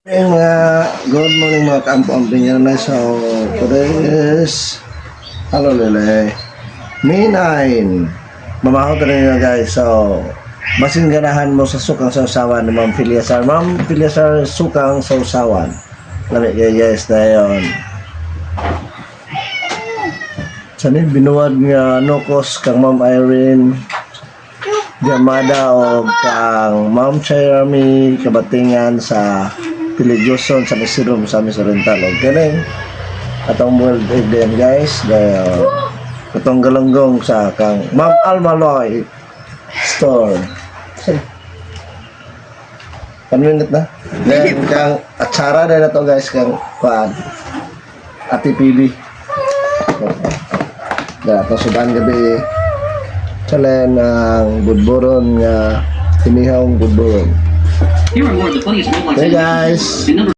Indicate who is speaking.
Speaker 1: Good morning mga kampo-amping yan na. So, today is hello lele May 9. Mamahot rin nga guys. So, basin ganahan mo sa sukang sausawan ni Ma'am Filiasar. Ma'am Filiasar, sukang sausawan. Lamig guys na yun. Sanin binuwad nga nukos kang Ma'am Irene Gamada o kang Ma'am Jeremy kabatingan sa Piligyoson sa Misirum sa Misorental o galing atong world event guys dahil atong galanggong sa kang Ma'am Almaloy store paminit na then kang atsara dahil na to guys kang kuan Ate Pili na to sudan gabi chalen ang budburon nga tinihawng budburon.
Speaker 2: Here are more of the funniest robots.
Speaker 1: Hey guys.